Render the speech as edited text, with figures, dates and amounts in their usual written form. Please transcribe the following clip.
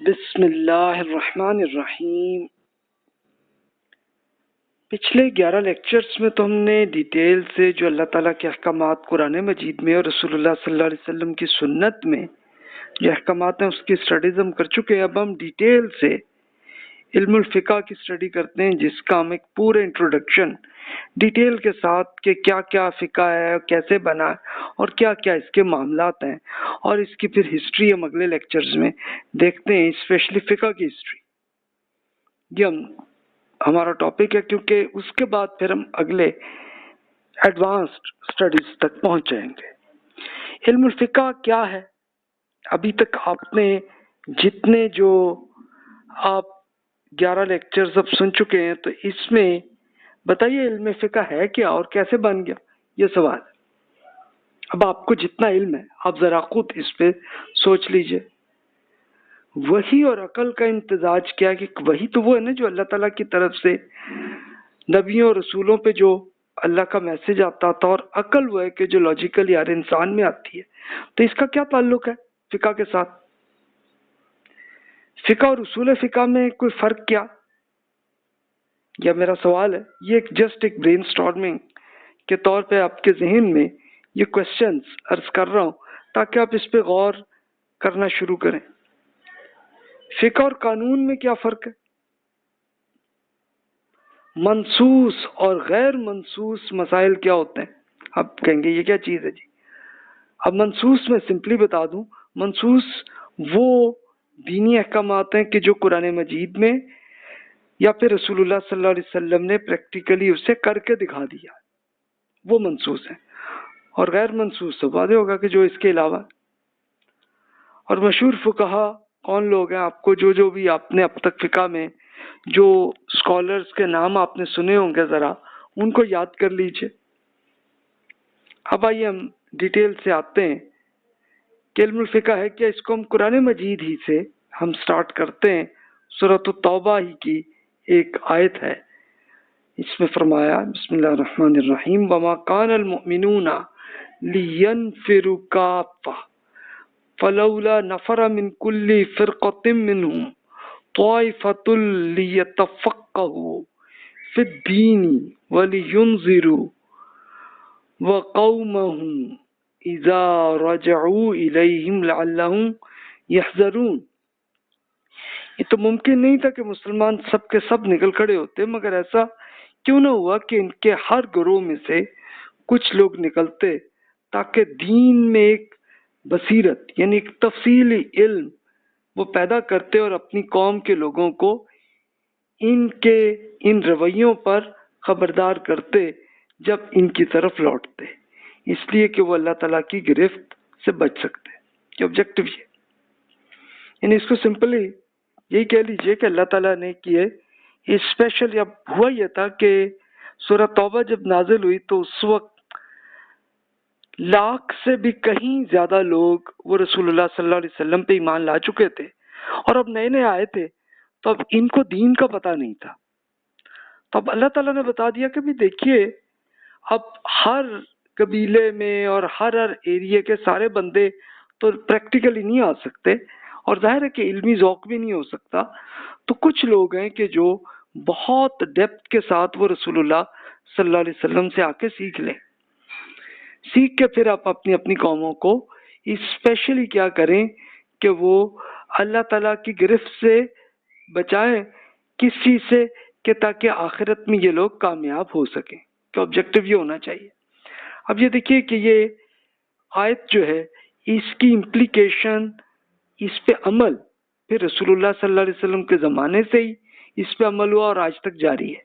بسم اللہ الرحمن الرحیم۔ پچھلے 11 لیکچرز میں تو ہم نے ڈیٹیل سے جو اللہ تعالیٰ کے احکامات قرآن مجید میں اور رسول اللہ صلی اللہ علیہ وسلم کی سنت میں جو احکامات ہیں اس کی اسٹڈیز ہم کر چکے ہیں۔ اب ہم ڈیٹیل سے علم الفقہ کی اسٹڈی کرتے ہیں، جس کا ہم ایک پورا انٹروڈکشن ڈیٹیل کے ساتھ کہ کیا کیا فقہ ہے، کیسے بنا ہے اور کیا کیا اس کے معاملات ہیں، اور اس کی پھر ہسٹری ہم اگلے لیکچرز میں دیکھتے ہیں، اسپیشلی فقہ کی ہسٹری۔ یہ ہمارا ٹاپک ہے، کیونکہ اس کے بعد پھر ہم اگلے ایڈوانسڈ اسٹڈیز تک پہنچ جائیں گے۔ علم الفقہ کیا ہے؟ ابھی تک آپ نے جتنے جو آپ 11 لیکچرز اب سن چکے ہیں، تو اس میں بتائیے علم فقہ ہے کیا اور کیسے بن گیا، یہ سوال۔ اب آپ کو جتنا علم ہے آپ ذرا خود اس پہ سوچ لیجئے۔ وحی اور عقل کا امتزاج کیا کہ وحی تو وہ ہے نا جو اللہ تعالیٰ کی طرف سے نبیوں اور رسولوں پہ جو اللہ کا میسج آتا تھا، اور عقل وہ ہے کہ جو لاجیکلی ہر انسان میں آتی ہے۔ تو اس کا کیا تعلق ہے فقہ کے ساتھ؟ فقہ اور اصول فقہ میں کوئی فرق کیا؟ یا میرا سوال ہے، یہ جسٹ ایک برین سٹارمنگ کے طور پہ آپ کے ذہن میں یہ کوشچنز عرض کر رہا ہوں تاکہ آپ اس پہ غور کرنا شروع کریں۔ فقہ اور قانون میں کیا فرق ہے؟ منصوص اور غیر منصوص مسائل کیا ہوتے ہیں؟ آپ کہیں گے یہ کیا چیز ہے جی؟ اب منصوص میں سمپلی بتا دوں، منصوص وہ دینی احکامات ہیں کہ جو قرآن مجید میں یا پھر رسول اللہ صلی اللہ علیہ وسلم نے پریکٹیکلی اسے کر کے دکھا دیا، وہ منصوص ہیں۔ اور غیر منصوص تو واضح ہوگا کہ جو اس کے علاوہ۔ اور مشہور فقہا کون لوگ ہیں؟ آپ کو جو بھی آپ نے اب تک فقہ میں جو اسکالرز کے نام آپ نے سنے ہوں گے، ذرا ان کو یاد کر لیجئے۔ اب آئیے ہم ڈیٹیل سے آتے ہیں کہ علم الفقہ ہے کیا۔ اس کو ہم قرآن مجید ہی سے ہم سٹارٹ کرتے ہیں۔ سورۃ التوبہ ہی کی ایک آیت ہے، اس میں فرمایا بسم اللہ الرحمن الرحیم وما کان المؤمنون لینفروا کافہ فلولا نفر من كل فرقة منهم طائفة ليتفقهوا في الدين ولينذروا وقومهم إذا رجعوا إليهم لعلهم يحذرون۔ یہ تو ممکن نہیں تھا کہ مسلمان سب کے سب نکل کھڑے ہوتے، مگر ایسا کیوں نہ ہوا کہ ان کے ہر گروہ میں سے کچھ لوگ نکلتے تاکہ دین میں ایک بصیرت یعنی ایک تفصیلی علم وہ پیدا کرتے اور اپنی قوم کے لوگوں کو ان کے ان رویوں پر خبردار کرتے جب ان کی طرف لوٹتے، اس لیے کہ وہ اللہ تعالیٰ کی گرفت سے بچ سکتے۔ کہ آبجیکٹو یہ یعنی اس کو سمپلی یہی کہہ لیجئے کہ اللہ تعالیٰ نے کیے اسپیشل۔ اب ہوا یہ تھا کہ سورہ توبہ جب نازل ہوئی تو اس وقت لاکھ سے بھی کہیں زیادہ لوگ وہ رسول اللہ صلی اللہ علیہ وسلم پہ ایمان لا چکے تھے، اور اب نئے نئے آئے تھے، تو اب ان کو دین کا پتہ نہیں تھا۔ تو اب اللہ تعالیٰ نے بتا دیا کہ بھی دیکھیے اب ہر قبیلے میں اور ہر ایریے کے سارے بندے تو پریکٹیکلی نہیں آ سکتے، اور ظاہر ہے کہ علمی ذوق بھی نہیں ہو سکتا، تو کچھ لوگ ہیں کہ جو بہت ڈیپتھ کے ساتھ وہ رسول اللہ صلی اللہ علیہ وسلم سے آ کے سیکھ لیں، سیکھ کے پھر آپ اپنی اپنی قوموں کو اسپیشلی کیا کریں کہ وہ اللہ تعالیٰ کی گرفت سے بچائیں۔ کس چیز سے؟ کہ تاکہ آخرت میں یہ لوگ کامیاب ہو سکیں، کہ آبجیکٹو یہ ہونا چاہیے۔ اب یہ دیکھیے کہ یہ آیت جو ہے اس کی امپلیکیشن، اس پہ عمل پھر رسول اللہ صلی اللہ علیہ وسلم کے زمانے سے ہی اس پہ عمل ہوا اور آج تک جاری ہے۔